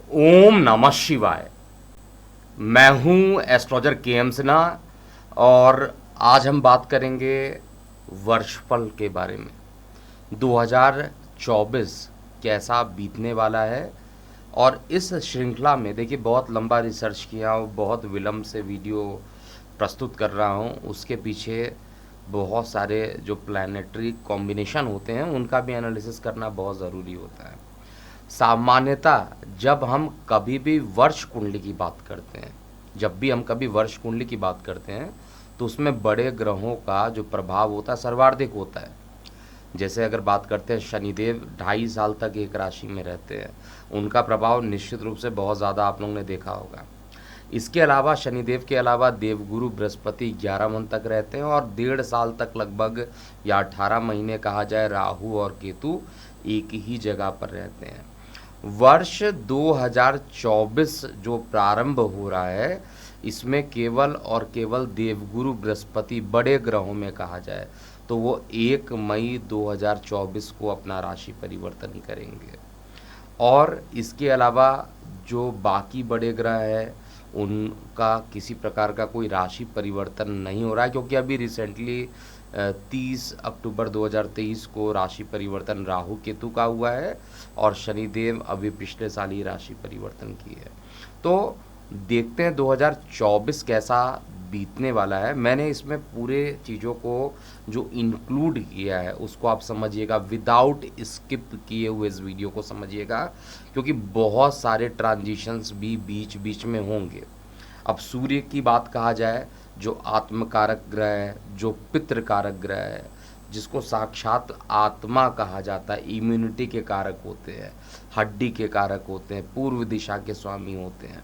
ओम नमः शिवाय। मैं हूं एस्ट्रोलॉजर के एम सिन्हा और आज हम बात करेंगे वर्षफल के बारे में। 2024 कैसा बीतने वाला है। और इस श्रृंखला में देखिए बहुत लंबा रिसर्च किया और बहुत विलंब से वीडियो प्रस्तुत कर रहा हूं। उसके पीछे बहुत सारे जो प्लानिटरी कॉम्बिनेशन होते हैं उनका भी एनालिसिस करना बहुत ज़रूरी होता है। सामान्यतः जब हम कभी भी वर्ष कुंडली की बात करते हैं, जब भी हम कभी वर्ष कुंडली की बात करते हैं तो उसमें बड़े ग्रहों का जो प्रभाव होता है सर्वाधिक होता है। जैसे अगर बात करते हैं शनिदेव 2.5 साल तक एक राशि में रहते हैं, उनका प्रभाव निश्चित रूप से बहुत ज़्यादा आप लोगों ने देखा होगा। इसके अलावा शनिदेव के अलावा देवगुरु बृहस्पति 11 मन तक रहते हैं और 1.5 साल तक लगभग या 18 महीने कहा जाए राहु और केतु एक ही जगह पर रहते हैं। वर्ष 2024 जो प्रारंभ हो रहा है इसमें केवल और केवल देवगुरु बृहस्पति बड़े ग्रहों में कहा जाए तो वो 1 मई 2024 को अपना राशि परिवर्तन ही करेंगे। और इसके अलावा जो बाकी बड़े ग्रह हैं उनका किसी प्रकार का कोई राशि परिवर्तन नहीं हो रहा है, क्योंकि अभी रिसेंटली 30 अक्टूबर 2023 को राशि परिवर्तन राहु केतु का हुआ है और शनिदेव अभी पिछले साल ही राशि परिवर्तन की है। तो देखते हैं 2024 कैसा बीतने वाला है। मैंने इसमें पूरे चीज़ों को जो इंक्लूड किया है उसको आप समझिएगा, विदाउट स्किप किए हुए इस वीडियो को समझिएगा, क्योंकि बहुत सारे ट्रांजिशंस भी बीच बीच में होंगे। अब सूर्य की बात कहा जाए, जो आत्मकारक ग्रह है, जो पितृ कारक ग्रह है, जिसको साक्षात आत्मा कहा जाता है, इम्यूनिटी के कारक होते हैं, हड्डी के कारक होते हैं, पूर्व दिशा के स्वामी होते हैं।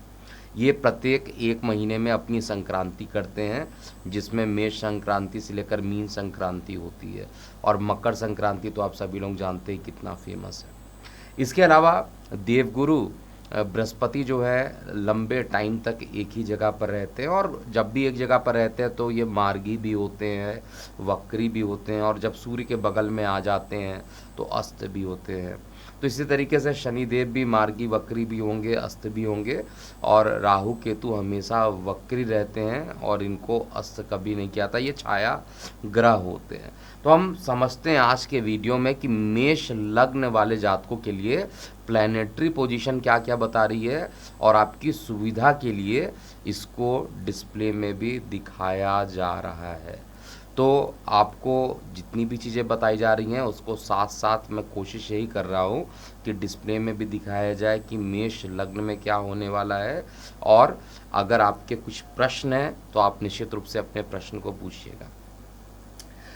ये प्रत्येक 1 महीने में अपनी संक्रांति करते हैं, जिसमें मेष संक्रांति से लेकर मीन संक्रांति होती है और मकर संक्रांति तो आप सभी लोग जानते हैं कितना फेमस है। इसके अलावा देवगुरु बृहस्पति जो है लंबे टाइम तक एक ही जगह पर रहते हैं और जब भी एक जगह पर रहते हैं तो ये मार्गी भी होते हैं, वक्री भी होते हैं और जब सूर्य के बगल में आ जाते हैं तो अस्त भी होते हैं। तो इसी तरीके से शनिदेव भी मार्गी वक्री भी होंगे, अस्त भी होंगे और राहु केतु हमेशा वक्री रहते हैं और इनको अस्त कभी नहीं किया था, ये छाया ग्रह होते हैं। तो हम समझते हैं आज के वीडियो में कि मेष लग्न वाले जातकों के लिए प्लैनेटरी पोजीशन क्या क्या बता रही है और आपकी सुविधा के लिए इसको डिस्प्ले में भी दिखाया जा रहा है। तो आपको जितनी भी चीज़ें बताई जा रही हैं उसको साथ साथ मैं कोशिश यही कर रहा हूँ कि डिस्प्ले में भी दिखाया जाए कि मेष लग्न में क्या होने वाला है। और अगर आपके कुछ प्रश्न हैं तो आप निश्चित रूप से अपने प्रश्न को पूछिएगा।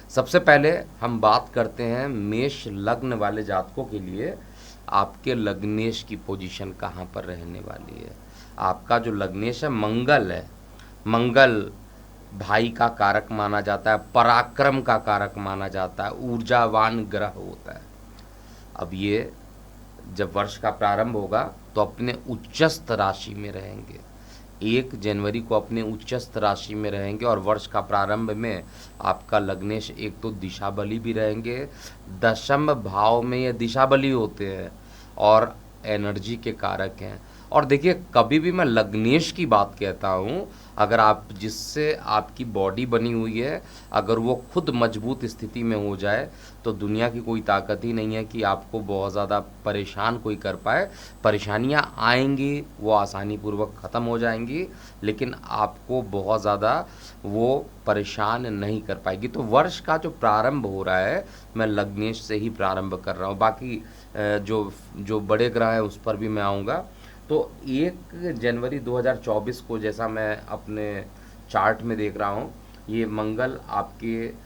सबसे पहले हम बात करते हैं मेष लग्न वाले जातकों के लिए आपके लग्नेश की पोजीशन कहाँ पर रहने वाली है। आपका जो लग्नेश है मंगल है। मंगल भाई का कारक माना जाता है, पराक्रम का कारक माना जाता है, ऊर्जावान ग्रह होता है। अब ये जब वर्ष का प्रारंभ होगा तो अपने उच्चस्थ राशि में रहेंगे, 1 जनवरी को अपने उच्चस्थ राशि में रहेंगे और वर्ष का प्रारंभ में आपका लग्नेश एक तो दिशा बली भी रहेंगे। दशम भाव में ये दिशा बली होते हैं और एनर्जी के कारक हैं। और देखिए कभी भी मैं लग्नेश की बात कहता हूँ, अगर आप जिससे आपकी बॉडी बनी हुई है अगर वो खुद मजबूत स्थिति में हो जाए तो दुनिया की कोई ताकत ही नहीं है कि आपको बहुत ज़्यादा परेशान कोई कर पाए। परेशानियाँ आएंगी वो आसानी पूर्वक ख़त्म हो जाएंगी, लेकिन आपको बहुत ज़्यादा वो परेशान नहीं कर पाएगी। तो वर्ष का जो प्रारंभ हो रहा है मैं लग्नेश से ही प्रारंभ कर रहा हूँ। बाकी जो जो बड़े ग्रह हैं उस पर भी मैं आऊँगा। तो 1 जनवरी 2024 को जैसा मैं अपने चार्ट में देख रहा हूँ, ये मंगल आपके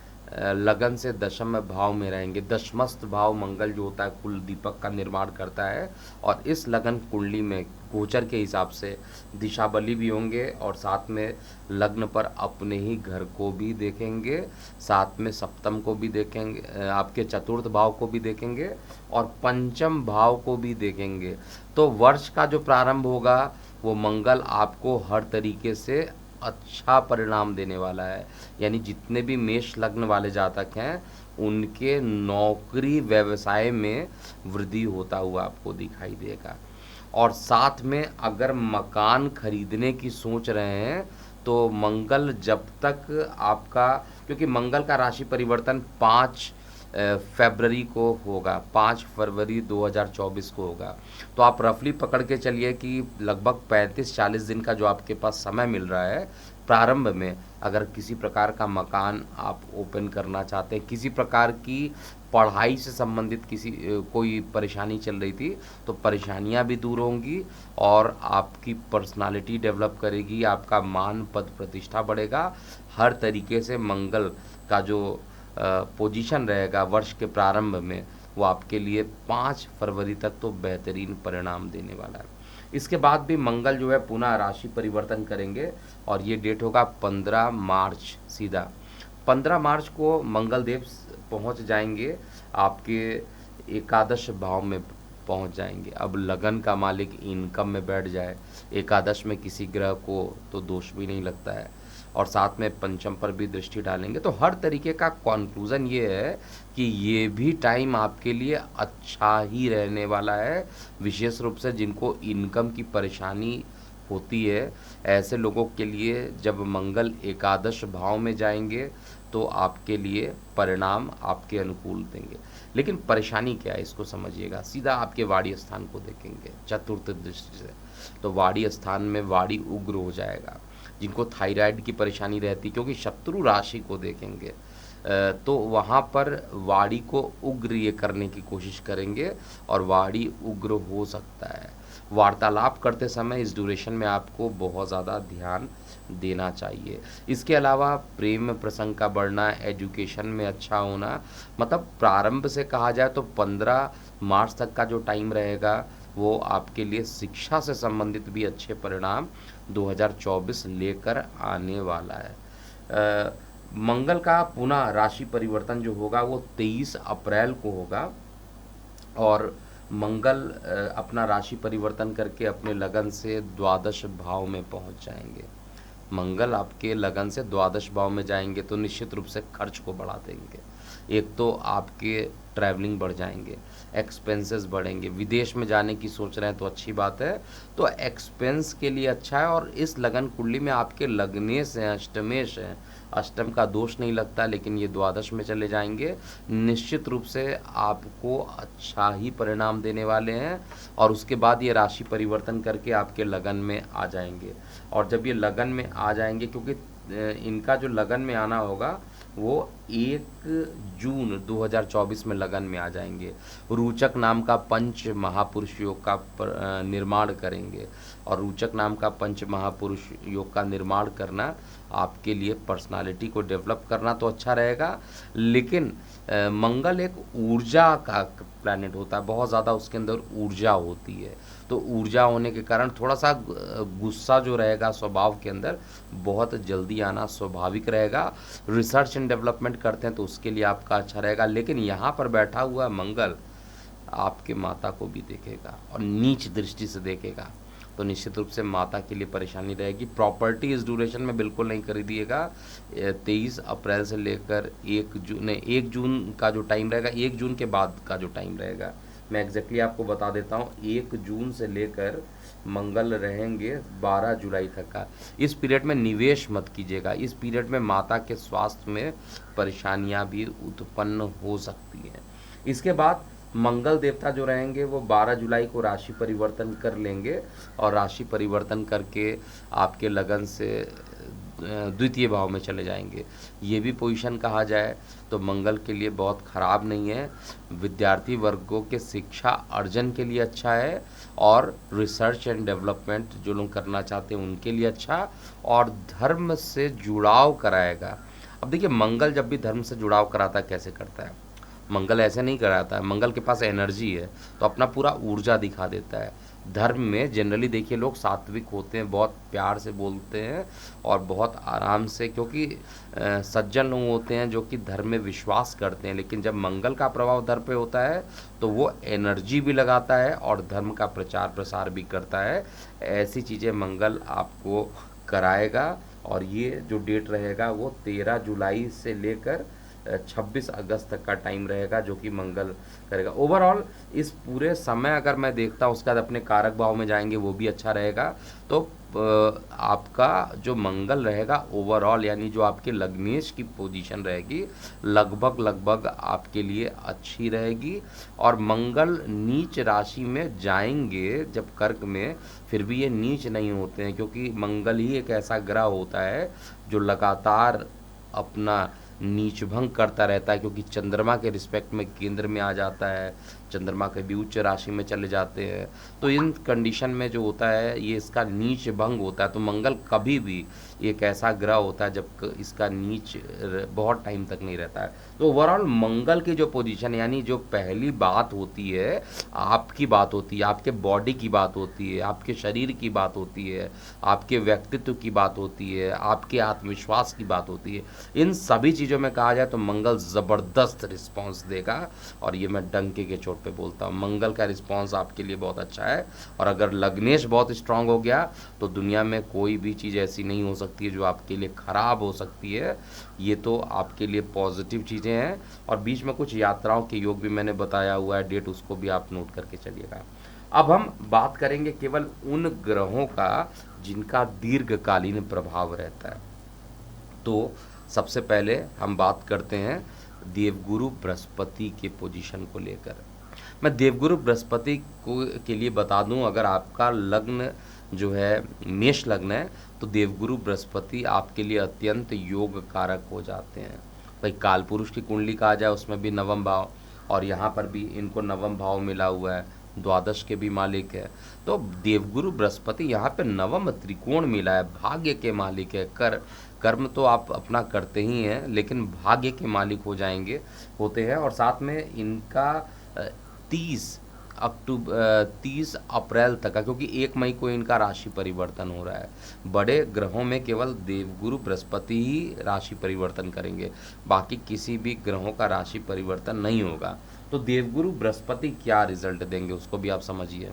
लगन से दशम भाव में रहेंगे। दशमस्त भाव मंगल जो होता है कुल दीपक का निर्माण करता है और इस लगन कुंडली में गोचर के हिसाब से दिशा बली भी होंगे और साथ में लग्न पर अपने ही घर को भी देखेंगे, साथ में सप्तम को भी देखेंगे, आपके चतुर्थ भाव को भी देखेंगे और पंचम भाव को भी देखेंगे। तो वर्ष का जो प्रारंभ होगा वो मंगल आपको हर तरीके से अच्छा परिणाम देने वाला है। यानी जितने भी मेष लग्न वाले जातक हैं उनके नौकरी व्यवसाय में वृद्धि होता हुआ आपको दिखाई देगा। और साथ में अगर मकान खरीदने की सोच रहे हैं तो मंगल जब तक आपका, क्योंकि मंगल का राशि परिवर्तन 5 फरवरी को होगा, 5 फरवरी 2024 को होगा। तो आप रफली पकड़ के चलिए कि लगभग 35-40 दिन का जो आपके पास समय मिल रहा है प्रारंभ में, अगर किसी प्रकार का मकान आप ओपन करना चाहते हैं, किसी प्रकार की पढ़ाई से संबंधित कोई परेशानी चल रही थी, तो परेशानियां भी दूर होंगी और आपकी पर्सनालिटी डेवलप करेगी, आपका मान पद प्रतिष्ठा बढ़ेगा। हर तरीके से मंगल का जो पोजीशन रहेगा वर्ष के प्रारंभ में, वो आपके लिए 5 फरवरी तक तो बेहतरीन परिणाम देने वाला है। इसके बाद भी मंगल जो है पुनः राशि परिवर्तन करेंगे और ये डेट होगा 15 मार्च सीधा। 15 मार्च को मंगल देव पहुंच जाएंगे आपके एकादश भाव में पहुंच जाएंगे। अब लगन का मालिक इनकम में बैठ जाए, एकादश में किसी ग्रह को तो दोष भी नहीं लगता है, और साथ में पंचम पर भी दृष्टि डालेंगे। तो हर तरीके का कॉन्क्लूज़न ये है कि ये भी टाइम आपके लिए अच्छा ही रहने वाला है। विशेष रूप से जिनको इनकम की परेशानी होती है, ऐसे लोगों के लिए जब मंगल एकादश भाव में जाएंगे तो आपके लिए परिणाम आपके अनुकूल देंगे। लेकिन परेशानी क्या है इसको समझिएगा। सीधा आपके वाणी स्थान को देखेंगे चतुर्थ दृष्टि से, तो वाणी स्थान में वाणी उग्र हो जाएगा। जिनको थायराइड की परेशानी रहती, क्योंकि शत्रु राशि को देखेंगे तो वहाँ पर वाणी को उग्र ये करने की कोशिश करेंगे और वाणी उग्र हो सकता है। वार्तालाप करते समय इस ड्यूरेशन में आपको बहुत ज़्यादा ध्यान देना चाहिए। इसके अलावा प्रेम प्रसंग का बढ़ना, एजुकेशन में अच्छा होना, मतलब प्रारंभ से कहा जाए तो 15 मार्च तक का जो टाइम रहेगा वो आपके लिए शिक्षा से संबंधित भी अच्छे परिणाम 2024 लेकर आने वाला है। मंगल का पुनः राशि परिवर्तन जो होगा वो 23 अप्रैल को होगा और मंगल अपना राशि परिवर्तन करके अपने लगन से द्वादश भाव में पहुंच जाएंगे। मंगल आपके लगन से द्वादश भाव में जाएंगे तो निश्चित रूप से खर्च को बढ़ा देंगे। एक तो आपके ट्रैवलिंग बढ़ जाएंगे, एक्सपेंसेस बढ़ेंगे। विदेश में जाने की सोच रहे हैं तो अच्छी बात है, तो एक्सपेंस के लिए अच्छा है। और इस लगन कुंडली में आपके लगनेश हैं, अष्टमेश हैं, अष्टम का दोष नहीं लगता, लेकिन ये द्वादश में चले जाएंगे। निश्चित रूप से आपको अच्छा ही परिणाम देने वाले हैं और उसके बाद ये राशि परिवर्तन करके आपके लगन में आ जाएंगे। और जब ये लगन में आ जाएंगे, क्योंकि इनका जो लगन में आना होगा वो 1 जून 2024 में लगन में आ जाएंगे। रोचक नाम का पंच महापुरुष योग का निर्माण करेंगे और रोचक नाम का पंच महापुरुष योग का निर्माण करना आपके लिए पर्सनालिटी को डेवलप करना तो अच्छा रहेगा। लेकिन मंगल एक ऊर्जा का प्लैनेट होता है, बहुत ज़्यादा उसके अंदर ऊर्जा होती है। तो ऊर्जा होने के कारण थोड़ा सा गुस्सा जो रहेगा स्वभाव के अंदर बहुत जल्दी आना स्वाभाविक रहेगा। रिसर्च एंड डेवलपमेंट करते हैं तो उसके लिए आपका अच्छा रहेगा। लेकिन यहाँ पर बैठा हुआ मंगल आपके माता को भी देखेगा और नीच दृष्टि से देखेगा, तो निश्चित रूप से माता के लिए परेशानी रहेगी। प्रॉपर्टी इस ड्यूरेशन में बिल्कुल नहीं खरीदिएगा। 23 अप्रैल से लेकर 1 जून का जो टाइम रहेगा, 1 जून के बाद का जो टाइम रहेगा मैं एग्जैक्टली आपको बता देता हूँ। 1 जून से लेकर मंगल रहेंगे 12 जुलाई तक का। इस पीरियड में निवेश मत कीजिएगा। इस पीरियड में माता के स्वास्थ्य में परेशानियाँ भी उत्पन्न हो सकती हैं। इसके बाद मंगल देवता जो रहेंगे वो 12 जुलाई को राशि परिवर्तन कर लेंगे और राशि परिवर्तन करके आपके लगन से द्वितीय भाव में चले जाएंगे। ये भी पोजीशन कहा जाए तो मंगल के लिए बहुत ख़राब नहीं है। विद्यार्थी वर्गों के शिक्षा अर्जन के लिए अच्छा है और रिसर्च एंड डेवलपमेंट जो लोग करना चाहते हैं उनके लिए अच्छा, और धर्म से जुड़ाव कराएगा। अब देखिए मंगल जब भी धर्म से जुड़ाव कराता है कैसे करता है, मंगल ऐसे नहीं कराता है। मंगल के पास एनर्जी है तो अपना पूरा ऊर्जा दिखा देता है। धर्म में जनरली देखिए लोग सात्विक होते हैं, बहुत प्यार से बोलते हैं और बहुत आराम से, क्योंकि सज्जन लोग होते हैं जो कि धर्म में विश्वास करते हैं। लेकिन जब मंगल का प्रभाव धर्म पे होता है तो वो एनर्जी भी लगाता है और धर्म का प्रचार प्रसार भी करता है। ऐसी चीज़ें मंगल आपको कराएगा और ये जो डेट रहेगा वो 13 जुलाई से लेकर 26 अगस्त तक का टाइम रहेगा जो कि मंगल करेगा। ओवरऑल इस पूरे समय अगर मैं देखता हूँ उसके बाद अपने कारक भाव में जाएंगे वो भी अच्छा रहेगा। तो आपका जो मंगल रहेगा ओवरऑल यानी जो आपके लग्नेश की पोजीशन रहेगी लगभग लगभग आपके लिए अच्छी रहेगी। और मंगल नीच राशि में जाएंगे जब कर्क में, फिर भी ये नीच नहीं होते हैं क्योंकि मंगल ही एक ऐसा ग्रह होता है जो लगातार अपना नीच भंग करता रहता है, क्योंकि चंद्रमा के रिस्पेक्ट में केंद्र में आ जाता है, चंद्रमा के भी उच्च राशि में चले जाते हैं। तो इन कंडीशन में जो होता है ये इसका नीच भंग होता है। तो मंगल कभी भी एक ऐसा ग्रह होता है जब इसका नीच बहुत टाइम तक नहीं रहता है। तो ओवरऑल मंगल की जो पोजीशन यानी जो पहली बात होती है आपकी बात होती है, आपके बॉडी की बात होती है, आपके शरीर की बात होती है, आपके व्यक्तित्व की बात होती है, आपके आत्मविश्वास की बात होती है। इन सभी चीज़ों में कहा जाए तो मंगल ज़बरदस्त रिस्पांस देगा। और ये मैं डंके के चोट पे बोलता हूँ, मंगल का रिस्पांस आपके लिए बहुत अच्छा है। और अगर लग्नेश बहुत स्ट्रांग हो गया तो दुनिया में कोई भी चीज़ ऐसी नहीं हो सकती है जो आपके लिए ख़राब हो सकती है। ये तो आपके लिए पॉजिटिव चीज़ें हैं। और बीच में कुछ यात्राओं के योग भी मैंने बताया हुआ है, डेट उसको भी आप नोट करके चलिएगा। अब हम बात करेंगे केवल उन ग्रहों का जिनका दीर्घकालीन प्रभाव रहता है। तो सबसे पहले हम बात करते हैं देवगुरु बृहस्पति के पोजीशन को लेकर। मैं देवगुरु बृहस्पति को के लिए बता दूं, अगर आपका लग्न जो है मेष लग्न है तो देवगुरु बृहस्पति आपके लिए अत्यंत योग कारक हो जाते हैं। भाई कालपुरुष की कुंडली कहा जाए उसमें भी नवम भाव, और यहाँ पर भी इनको नवम भाव मिला हुआ है, द्वादश के भी मालिक है। तो देवगुरु बृहस्पति यहाँ पे नवम त्रिकोण मिला है, भाग्य के मालिक है। कर्म तो आप अपना करते ही हैं लेकिन भाग्य के मालिक हो जाएंगे होते हैं। और साथ में इनका 30 अप्रैल तक का, क्योंकि 1 मई को इनका राशि परिवर्तन हो रहा है। बड़े ग्रहों में केवल देवगुरु बृहस्पति ही राशि परिवर्तन करेंगे, बाकी किसी भी ग्रहों का राशि परिवर्तन नहीं होगा। तो देवगुरु बृहस्पति क्या रिजल्ट देंगे उसको भी आप समझिए।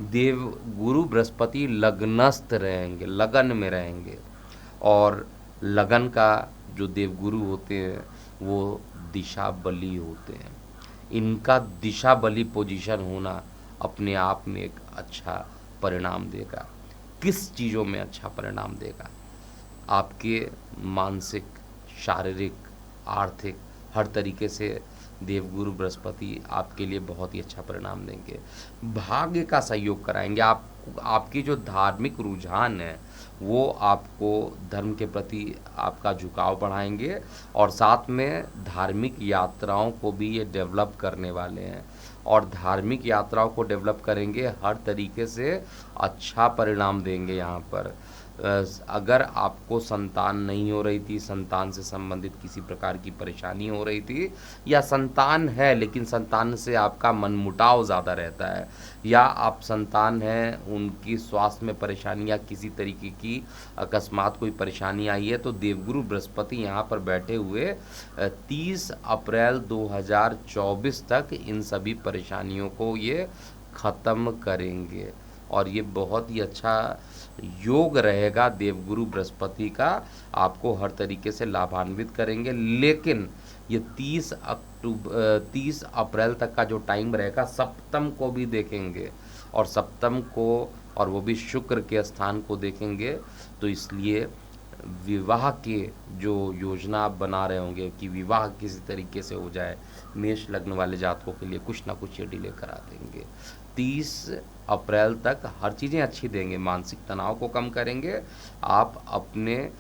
देवगुरु बृहस्पति लग्नस्थ रहेंगे, लगन में रहेंगे। और लगन का जो देवगुरु होते हैं वो दिशा बली होते हैं। इनका दिशा बली पोजीशन होना अपने आप में एक अच्छा परिणाम देगा। किस चीज़ों में अच्छा परिणाम देगा? आपके मानसिक, शारीरिक, आर्थिक हर तरीके से देवगुरु बृहस्पति आपके लिए बहुत ही अच्छा परिणाम देंगे। भाग्य का सहयोग कराएंगे। आपकी जो धार्मिक रुझान है वो आपको धर्म के प्रति आपका झुकाव बढ़ाएंगे। और साथ में धार्मिक यात्राओं को भी ये डेवलप करने वाले हैं। और धार्मिक यात्राओं को डेवलप करेंगे, हर तरीके से अच्छा परिणाम देंगे। यहाँ पर अगर आपको संतान नहीं हो रही थी, संतान से संबंधित किसी प्रकार की परेशानी हो रही थी, या संतान है लेकिन संतान से आपका मनमुटाव ज़्यादा रहता है, या आप संतान हैं उनकी स्वास्थ्य में परेशानी या किसी तरीके की अकस्मात कोई परेशानी आई है, तो देवगुरु बृहस्पति यहाँ पर बैठे हुए 30 अप्रैल 2024 तक इन सभी परेशानियों को ये ख़त्म करेंगे। और ये बहुत ही अच्छा योग रहेगा देवगुरु बृहस्पति का, आपको हर तरीके से लाभान्वित करेंगे। लेकिन ये 30 अप्रैल तक का जो टाइम रहेगा, सप्तम को भी देखेंगे, और सप्तम को और वो भी शुक्र के स्थान को देखेंगे। तो इसलिए विवाह के जो योजना आप बना रहे होंगे कि विवाह किसी तरीके से हो जाए, मेष लग्न वाले जातकों के लिए कुछ ना कुछ ये डिले करा देंगे। 30 अप्रैल तक हर चीज़ें अच्छी देंगे, मानसिक तनाव को कम करेंगे। आप अपने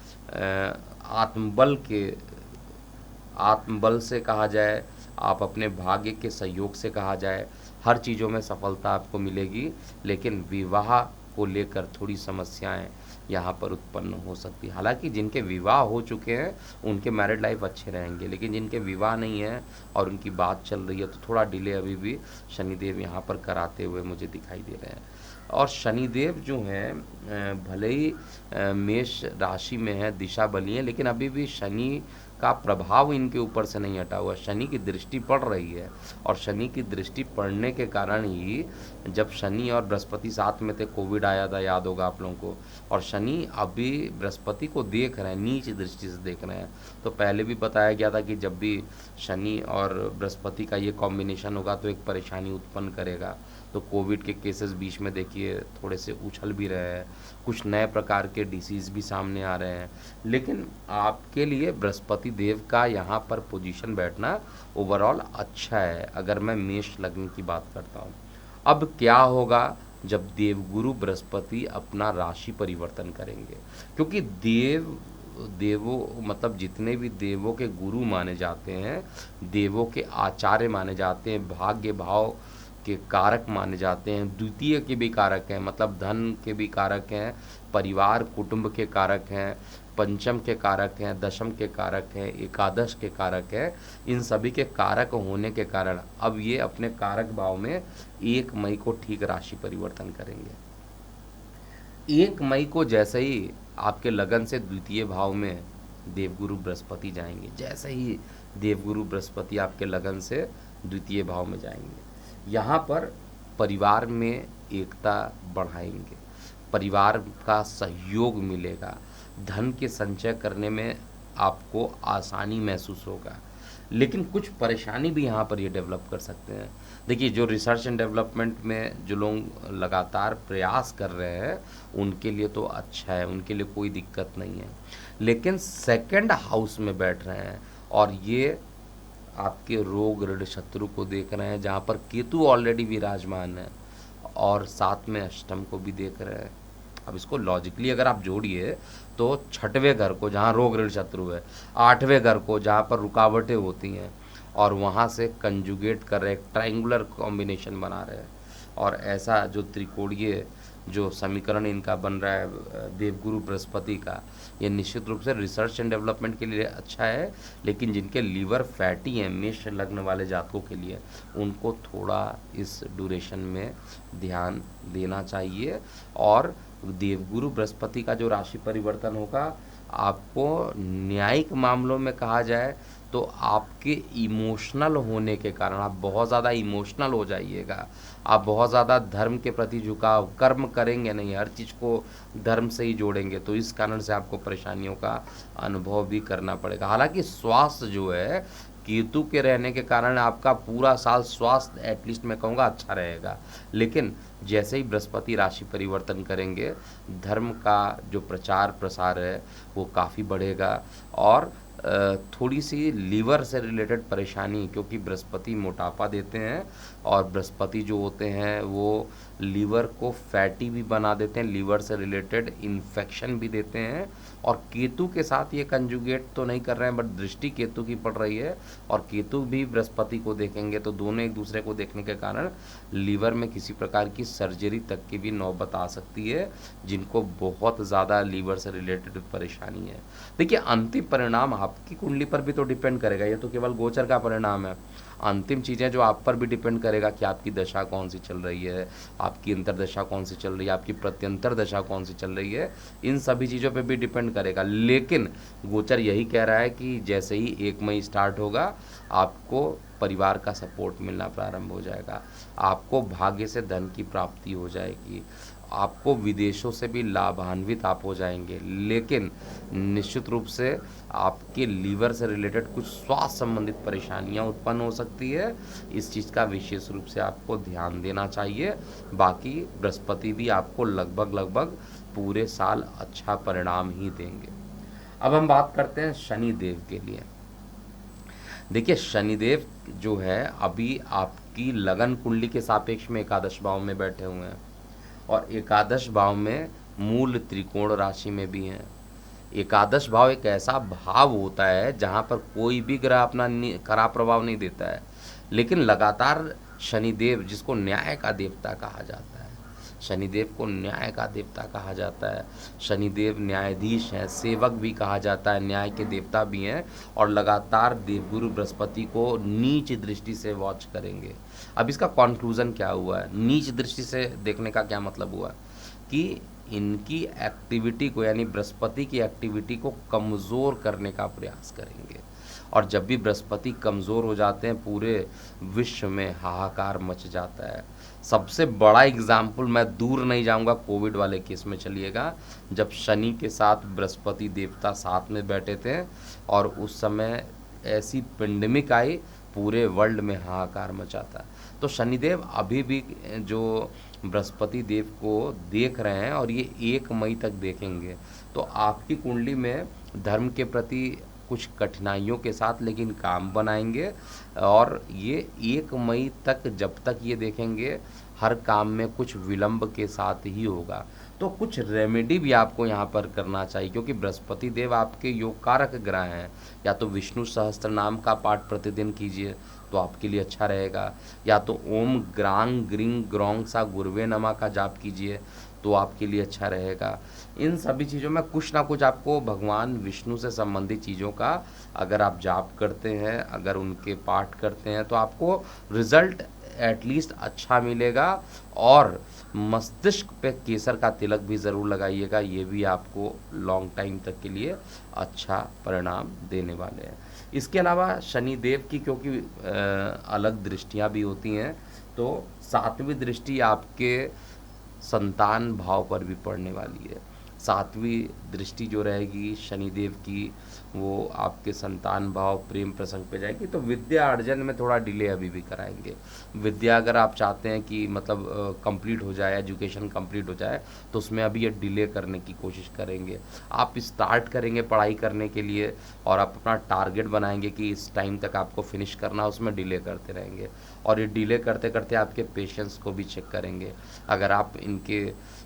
आत्मबल से कहा जाए, आप अपने भाग्य के सहयोग से कहा जाए, हर चीज़ों में सफलता आपको मिलेगी। लेकिन विवाह को लेकर थोड़ी समस्याएं यहाँ पर उत्पन्न हो सकती है। हालांकि जिनके विवाह हो चुके हैं उनके मैरिड लाइफ अच्छे रहेंगे, लेकिन जिनके विवाह नहीं है और उनकी बात चल रही है तो थोड़ा डिले अभी भी शनिदेव यहाँ पर कराते हुए मुझे दिखाई दे रहे हैं। और शनिदेव जो हैं भले ही मेष राशि में है, दिशा बली है, लेकिन अभी भी शनि का प्रभाव इनके ऊपर से नहीं हटा हुआ। शनि की दृष्टि पड़ रही है और शनि की दृष्टि पड़ने के कारण ही जब शनि और बृहस्पति साथ में थे, कोविड आया था, याद होगा आप लोगों को। और शनि अभी बृहस्पति को देख रहे हैं, नीच दृष्टि से देख रहे हैं। तो पहले भी बताया गया था कि जब भी शनि और बृहस्पति का ये कॉम्बिनेशन होगा तो एक परेशानी उत्पन्न करेगा। तो कोविड के केसेस बीच में देखिए थोड़े से उछल भी रहे हैं, कुछ नए प्रकार के डिसीज़ भी सामने आ रहे हैं। लेकिन आपके लिए बृहस्पति देव का यहाँ पर पोजीशन बैठना ओवरऑल अच्छा है, अगर मैं मेष लग्न की बात करता हूँ। अब क्या होगा जब देवगुरु बृहस्पति अपना राशि परिवर्तन करेंगे, क्योंकि देवों मतलब जितने भी देवों के गुरु माने जाते हैं, देवों के आचार्य माने जाते हैं, भाग्य भाव के कारक माने जाते हैं, द्वितीय के भी कारक हैं, मतलब धन के भी कारक हैं, परिवार कुटुंब के कारक हैं, पंचम के कारक हैं, दशम के कारक हैं, एकादश के कारक हैं। इन सभी के कारक होने के कारण अब ये अपने कारक भाव में 1 मई को ठीक राशि परिवर्तन करेंगे। 1 मई को जैसे ही आपके लगन से द्वितीय भाव में देवगुरु बृहस्पति जाएंगे, जैसे ही देवगुरु बृहस्पति आपके लगन से द्वितीय भाव में जाएंगे, यहाँ पर परिवार में एकता बढ़ाएंगे, परिवार का सहयोग मिलेगा, धन के संचय करने में आपको आसानी महसूस होगा। लेकिन कुछ परेशानी भी यहाँ पर ये डेवलप कर सकते हैं। देखिए, जो रिसर्च एंड डेवलपमेंट में जो लोग लगातार प्रयास कर रहे हैं उनके लिए तो अच्छा है, उनके लिए कोई दिक्कत नहीं है। लेकिन सेकंड हाउस में बैठ रहे हैं और ये आपके रोग ऋण शत्रु को देख रहे हैं, जहाँ पर केतु ऑलरेडी विराजमान है और साथ में अष्टम को भी देख रहे हैं। अब इसको लॉजिकली अगर आप जोड़िए तो 6वें घर को जहाँ रोग ऋण शत्रु है, 8वें घर को जहाँ पर रुकावटें होती हैं, और वहाँ से कंजुगेट कर रहे, एक ट्रायंगुलर कॉम्बिनेशन बना रहे हैं। और ऐसा जो त्रिकोणीय जो समीकरण इनका बन रहा है देवगुरु बृहस्पति का, ये निश्चित रूप से रिसर्च एंड डेवलपमेंट के लिए अच्छा है। लेकिन जिनके लीवर फैटी हैं, मेष लग्न वाले जातकों के लिए, उनको थोड़ा इस ड्यूरेशन में ध्यान देना चाहिए। और देवगुरु बृहस्पति का जो राशि परिवर्तन होगा, आपको न्यायिक मामलों में कहा जाए तो आपके इमोशनल होने के कारण आप बहुत ज़्यादा इमोशनल हो जाइएगा, आप बहुत ज़्यादा धर्म के प्रति झुकाव, कर्म करेंगे नहीं, हर चीज़ को धर्म से ही जोड़ेंगे, तो इस कारण से आपको परेशानियों का अनुभव भी करना पड़ेगा। हालांकि स्वास्थ्य जो है, केतु के रहने के कारण आपका पूरा साल स्वास्थ्य एटलीस्ट मैं कहूँगा अच्छा रहेगा। लेकिन जैसे ही बृहस्पति राशि परिवर्तन करेंगे, धर्म का जो प्रचार प्रसार है वो काफ़ी बढ़ेगा। और थोड़ी सी लीवर से रिलेटेड परेशानी, क्योंकि बृहस्पति मोटापा देते हैं और बृहस्पति जो होते हैं वो लीवर को फैटी भी बना देते हैं, लीवर से रिलेटेड इन्फेक्शन भी देते हैं। और केतु के साथ ये कंजुगेट तो नहीं कर रहे हैं, बट दृष्टि केतु की पड़ रही है और केतु भी बृहस्पति को देखेंगे, तो दोनों एक दूसरे को देखने के कारण लीवर में किसी प्रकार की सर्जरी तक की भी नौबत आ सकती है, जिनको बहुत ज़्यादा लीवर से रिलेटेड परेशानी है। देखिए, अंतिम परिणाम आपकी कुंडली पर भी तो डिपेंड करेगा, ये तो केवल गोचर का परिणाम है। अंतिम चीज़ें जो आप पर भी डिपेंड करेगा कि आपकी दशा कौन सी चल रही है, आपकी अंतर्दशा कौन सी चल रही है, आपकी प्रत्यंतर दशा कौन सी चल रही है, इन सभी चीज़ों पे भी डिपेंड करेगा। लेकिन गोचर यही कह रहा है कि जैसे ही 1 मई स्टार्ट होगा, आपको परिवार का सपोर्ट मिलना प्रारंभ हो जाएगा, आपको भाग्य से धन की प्राप्ति हो जाएगी, आपको विदेशों से भी लाभान्वित आप हो जाएंगे। लेकिन निश्चित रूप से आपके लीवर से रिलेटेड कुछ स्वास्थ्य संबंधित परेशानियां उत्पन्न हो सकती है, इस चीज़ का विशेष रूप से आपको ध्यान देना चाहिए। बाकी बृहस्पति भी आपको लगभग पूरे साल अच्छा परिणाम ही देंगे। अब हम बात करते हैं शनिदेव के लिए। देखिए, शनिदेव जो है अभी आपकी लगन कुंडली के सापेक्ष में एकादश भाव में बैठे हुए हैं और एकादश भाव में मूल त्रिकोण राशि में भी हैं। एकादश भाव एक ऐसा भाव होता है जहाँ पर कोई भी ग्रह अपना खराब प्रभाव नहीं देता है, लेकिन लगातार शनिदेव, जिसको न्याय का देवता कहा जाता है, शनिदेव को न्याय का देवता कहा जाता है, शनिदेव न्यायाधीश हैं, सेवक भी कहा जाता है, न्याय के देवता भी हैं, और लगातार देवगुरु बृहस्पति को नीच दृष्टि से वॉच करेंगे। अब इसका कॉन्क्लूज़न क्या हुआ है, नीच दृष्टि से देखने का क्या मतलब हुआ? कि इनकी एक्टिविटी को यानी बृहस्पति की एक्टिविटी को कमज़ोर करने का प्रयास करेंगे। और जब भी बृहस्पति कमज़ोर हो जाते हैं पूरे विश्व में हाहाकार मच जाता है। सबसे बड़ा एग्जाम्पल मैं दूर नहीं जाऊंगा, कोविड वाले केस में चलिएगा, जब शनि के साथ बृहस्पति देवता साथ में बैठे थे और उस समय ऐसी पेंडेमिक आई, पूरे वर्ल्ड में हाहाकार मचा था। तो शनिदेव अभी भी जो बृहस्पति देव को देख रहे हैं और ये 1 मई तक देखेंगे, तो आपकी कुंडली में धर्म के प्रति कुछ कठिनाइयों के साथ लेकिन काम बनाएंगे। और ये 1 मई तक जब तक ये देखेंगे, हर काम में कुछ विलंब के साथ ही होगा। तो कुछ रेमेडी भी आपको यहाँ पर करना चाहिए, क्योंकि बृहस्पति देव आपके योग कारक ग्रह हैं। या तो विष्णु सहस्त्र नाम का पाठ प्रतिदिन कीजिए तो आपके लिए अच्छा रहेगा, या तो ओम ग्रांग ग्रिंग ग्रोंग सा गुरुवे नमः का जाप कीजिए तो आपके लिए अच्छा रहेगा। इन सभी चीज़ों में कुछ ना कुछ आपको भगवान विष्णु से संबंधित चीज़ों का अगर आप जाप करते हैं, अगर उनके पाठ करते हैं, तो आपको रिजल्ट एटलीस्ट अच्छा मिलेगा। और मस्तिष्क पे केसर का तिलक भी ज़रूर लगाइएगा, ये भी आपको लॉन्ग टाइम तक के लिए अच्छा परिणाम देने वाले हैं। इसके अलावा शनिदेव की क्योंकि अलग दृष्टियाँ भी होती हैं, तो 7वीं दृष्टि आपके संतान भाव पर भी पड़ने वाली है। 7वीं दृष्टि जो रहेगी शनिदेव की, वो आपके संतान भाव प्रेम प्रसंग पे जाएगी, तो विद्या अर्जन में थोड़ा डिले अभी भी कराएंगे। विद्या अगर आप चाहते हैं कि मतलब कंप्लीट हो जाए, एजुकेशन कंप्लीट हो जाए, तो उसमें अभी ये डिले करने की कोशिश करेंगे। आप स्टार्ट करेंगे पढ़ाई करने के लिए और आप अपना टारगेट बनाएंगे कि इस टाइम तक आपको फिनिश करना, उसमें डिले करते रहेंगे। और ये डिले करते करते आपके पेशेंस को भी चेक करेंगे। अगर आप इनके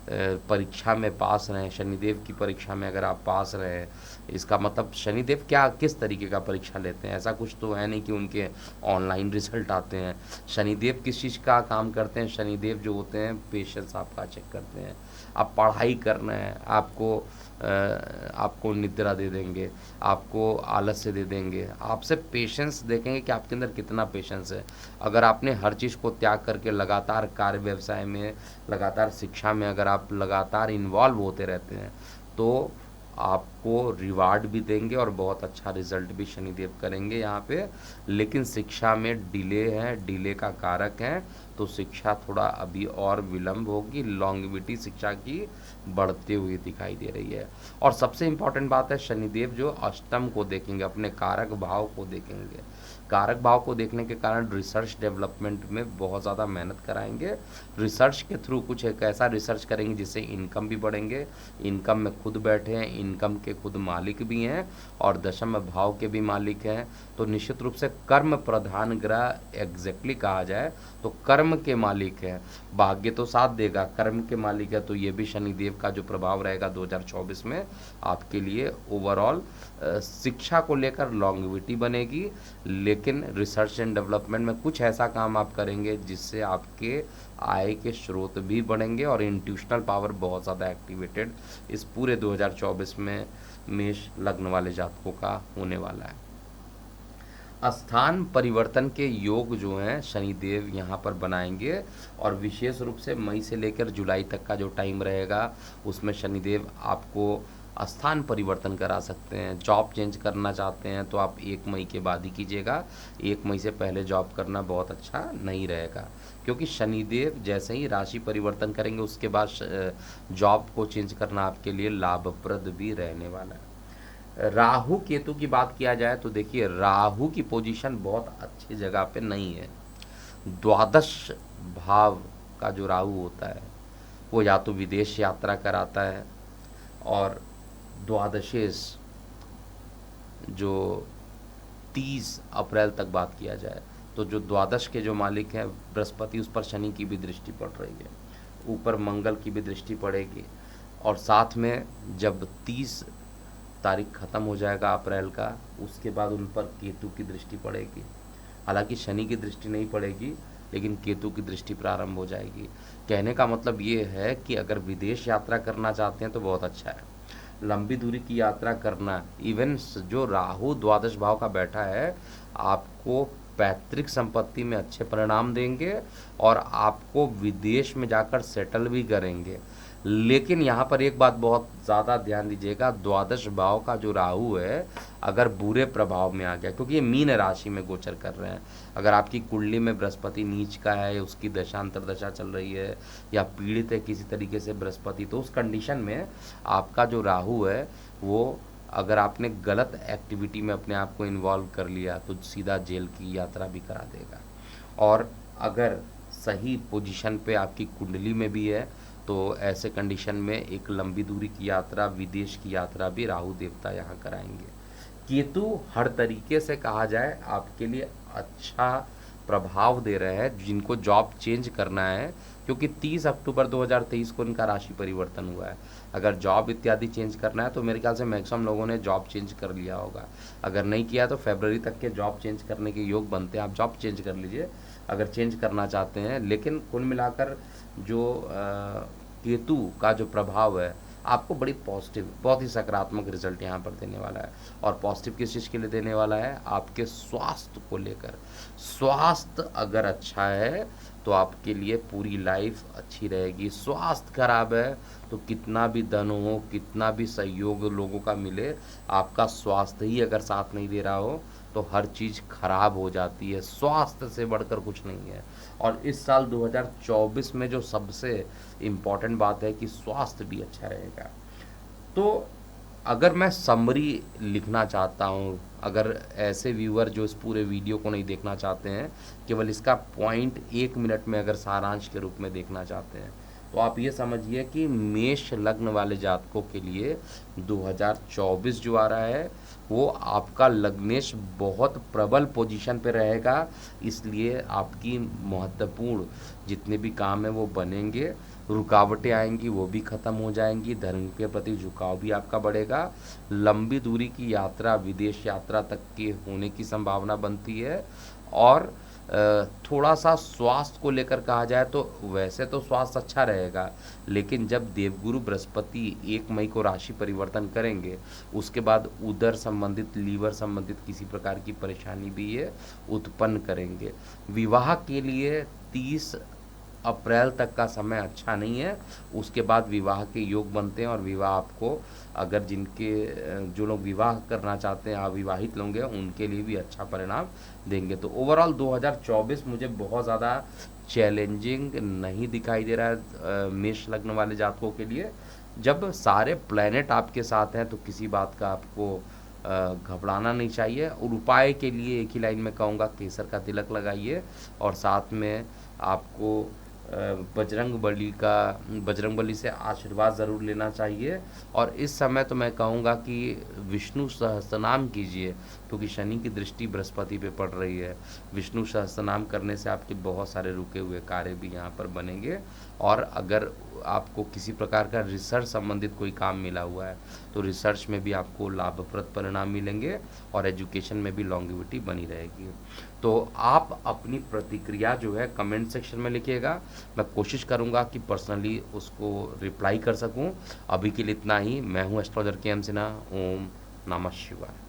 परीक्षा में पास रहें, शनिदेव की परीक्षा में अगर आप पास रहें, इसका मतलब शनिदेव क्या किस तरीके का परीक्षा लेते हैं, ऐसा कुछ तो है नहीं कि उनके ऑनलाइन रिजल्ट आते हैं। शनिदेव किस चीज़ का काम करते हैं, शनिदेव जो होते हैं पेशेंस आपका चेक करते हैं। आप पढ़ाई करना है, आपको निद्रा दे देंगे, आपको आलस्य दे देंगे, आपसे पेशेंस देखेंगे कि आपके अंदर कितना पेशेंस है। अगर आपने हर चीज़ को त्याग करके लगातार कार्य व्यवसाय में, लगातार शिक्षा में अगर आप लगातार इन्वॉल्व होते रहते हैं, तो आपको रिवार्ड भी देंगे और बहुत अच्छा रिजल्ट भी शनिदेव करेंगे यहाँ पे। लेकिन शिक्षा में डिले है, डिले का कारक है, तो शिक्षा थोड़ा अभी और विलंब होगी। लॉन्गेविटी शिक्षा की बढ़ते हुए दिखाई दे रही है। और सबसे इम्पॉर्टेंट बात है, शनिदेव जो अष्टम को देखेंगे, अपने कारक भाव को देखेंगे। कारक भाव को देखने के कारण रिसर्च डेवलपमेंट में बहुत ज़्यादा मेहनत कराएंगे। रिसर्च के थ्रू कुछ एक ऐसा रिसर्च करेंगे जिससे इनकम भी बढ़ेंगे। इनकम में खुद बैठे हैं, इनकम के खुद मालिक भी हैं और दशम भाव के भी मालिक हैं। तो निश्चित रूप से कर्म प्रधान ग्रह एग्जैक्टली कहा जाए तो कर्म के मालिक हैं। भाग्य तो साथ देगा, कर्म के मालिक है, तो ये भी शनिदेव का जो प्रभाव रहेगा 2024 में आपके लिए ओवरऑल शिक्षा को लेकर लॉन्गेविटी बनेगी। लेकिन रिसर्च एंड डेवलपमेंट में कुछ ऐसा काम आप करेंगे जिससे आपके आय के स्रोत भी बढ़ेंगे और इंट्यूशनल पावर बहुत ज़्यादा एक्टिवेटेड इस पूरे 2024 में मेष लग्न वाले जातकों का होने वाला है। स्थान परिवर्तन के योग जो हैं शनिदेव यहाँ पर बनाएंगे। और विशेष रूप से मई से लेकर जुलाई तक का जो टाइम रहेगा उसमें शनिदेव आपको स्थान परिवर्तन करा सकते हैं। जॉब चेंज करना चाहते हैं तो आप 1 मई के बाद ही कीजिएगा। 1 मई से पहले जॉब करना बहुत अच्छा नहीं रहेगा, क्योंकि शनिदेव जैसे ही राशि परिवर्तन करेंगे उसके बाद जॉब को चेंज करना आपके लिए लाभप्रद भी रहने वाला है। राहु केतु की बात किया जाए तो देखिए, राहु की पोजीशन बहुत अच्छी जगह पे नहीं है। द्वादश भाव का जो राहु होता है वो या तो विदेश यात्रा कराता है, और द्वादशेश जो 30 अप्रैल तक बात किया जाए तो जो द्वादश के जो मालिक हैं बृहस्पति, उस पर शनि की भी दृष्टि पड़ रही है, ऊपर मंगल की भी दृष्टि पड़ेगी। और साथ में जब 30 तारीख ख़त्म हो जाएगा अप्रैल का, उसके बाद उन पर केतु की दृष्टि पड़ेगी। हालांकि शनि की दृष्टि नहीं पड़ेगी, लेकिन केतु की दृष्टि प्रारंभ हो जाएगी। कहने का मतलब ये है कि अगर विदेश यात्रा करना चाहते हैं तो बहुत अच्छा है। लंबी दूरी की यात्रा करना, इवन जो राहु द्वादश भाव का बैठा है, आपको पैतृक संपत्ति में अच्छे परिणाम देंगे और आपको विदेश में जाकर सेटल भी करेंगे। लेकिन यहाँ पर एक बात बहुत ज़्यादा ध्यान दीजिएगा, द्वादश भाव का जो राहु है अगर बुरे प्रभाव में आ गया, क्योंकि ये मीन राशि में गोचर कर रहे हैं, अगर आपकी कुंडली में बृहस्पति नीच का है, उसकी दशांतर दशा चल रही है या पीड़ित है किसी तरीके से बृहस्पति, तो उस कंडीशन में आपका जो राहु है वो, अगर आपने गलत एक्टिविटी में अपने आप को इन्वॉल्व कर लिया तो सीधा जेल की यात्रा भी करा देगा। और अगर सही पोजीशन पे आपकी कुंडली में भी है तो ऐसे कंडीशन में एक लंबी दूरी की यात्रा, विदेश की यात्रा भी राहु देवता यहाँ कराएंगे। केतु हर तरीके से कहा जाए आपके लिए अच्छा प्रभाव दे रहे हैं जिनको जॉब चेंज करना है, क्योंकि 30 अक्टूबर 2023 को इनका राशि परिवर्तन हुआ है। अगर जॉब इत्यादि चेंज करना है तो मेरे ख्याल से मैक्सिमम लोगों ने जॉब चेंज कर लिया होगा, अगर नहीं किया तो फरवरी तक के जॉब चेंज करने के योग बनते हैं। आप जॉब चेंज कर लीजिए अगर चेंज करना चाहते हैं। लेकिन कुल मिलाकर जो केतु का जो प्रभाव है आपको बड़ी पॉजिटिव, बहुत ही सकारात्मक रिजल्ट यहाँ पर देने वाला है। और पॉजिटिव किस चीज़ के लिए देने वाला है? आपके स्वास्थ्य को लेकर। स्वास्थ्य अगर अच्छा है तो आपके लिए पूरी लाइफ अच्छी रहेगी। स्वास्थ्य खराब है तो कितना भी धन हो, कितना भी सहयोग लोगों का मिले, आपका स्वास्थ्य ही अगर साथ नहीं दे रहा हो तो हर चीज़ खराब हो जाती है। स्वास्थ्य से बढ़कर कुछ नहीं है। और इस साल 2024 में जो सबसे इम्पॉर्टेंट बात है कि स्वास्थ्य भी अच्छा रहेगा। तो अगर मैं समरी लिखना चाहता हूँ, अगर ऐसे व्यूअर जो इस पूरे वीडियो को नहीं देखना चाहते हैं, केवल इसका पॉइंट 1 मिनट में अगर सारांश के रूप में देखना चाहते हैं, तो आप ये समझिए कि मेष लग्न वाले जातकों के लिए 2024 जो आ रहा है वो आपका लग्नेश बहुत प्रबल पोजीशन पे रहेगा। इसलिए आपकी महत्वपूर्ण जितने भी काम हैं वो बनेंगे, रुकावटें आएंगी वो भी ख़त्म हो जाएंगी, धर्म के प्रति झुकाव भी आपका बढ़ेगा। लंबी दूरी की यात्रा, विदेश यात्रा तक के होने की संभावना बनती है। और थोड़ा सा स्वास्थ्य को लेकर कहा जाए तो वैसे तो स्वास्थ्य अच्छा रहेगा, लेकिन जब देवगुरु बृहस्पति 1 मई को राशि परिवर्तन करेंगे उसके बाद उदर संबंधित, लीवर संबंधित किसी प्रकार की परेशानी भी ये उत्पन्न करेंगे। विवाह के लिए 30 अप्रैल तक का समय अच्छा नहीं है, उसके बाद विवाह के योग बनते हैं। और विवाह आपको, अगर जो लोग विवाह करना चाहते हैं, अविवाहित लोग हैं, उनके लिए भी अच्छा परिणाम देंगे। तो ओवरऑल 2024 मुझे बहुत ज़्यादा चैलेंजिंग नहीं दिखाई दे रहा है मेष लग्न वाले जातकों के लिए। जब सारे प्लैनेट आपके साथ हैं तो किसी बात का आपको घबराना नहीं चाहिए। और उपाय के लिए एक ही लाइन में कहूँगा, केसर का तिलक लगाइए और साथ में आपको बजरंग बली से आशीर्वाद ज़रूर लेना चाहिए। और इस समय तो मैं कहूँगा कि विष्णु सहस्त्रनाम कीजिए, क्योंकि शनि की दृष्टि बृहस्पति पे पड़ रही है। विष्णु सहस्त्रनाम करने से आपके बहुत सारे रुके हुए कार्य भी यहाँ पर बनेंगे। और अगर आपको किसी प्रकार का रिसर्च संबंधित कोई काम मिला हुआ है तो रिसर्च में भी आपको लाभप्रद परिणाम मिलेंगे और एजुकेशन में भी लॉन्गेविटी बनी रहेगी। तो आप अपनी प्रतिक्रिया जो है कमेंट सेक्शन में लिखिएगा, मैं कोशिश करूंगा कि पर्सनली उसको रिप्लाई कर सकूं। अभी के लिए इतना ही। मैं हूं एस्ट्रोलॉजर के एम सिन्हा। ओम नमः शिवाय।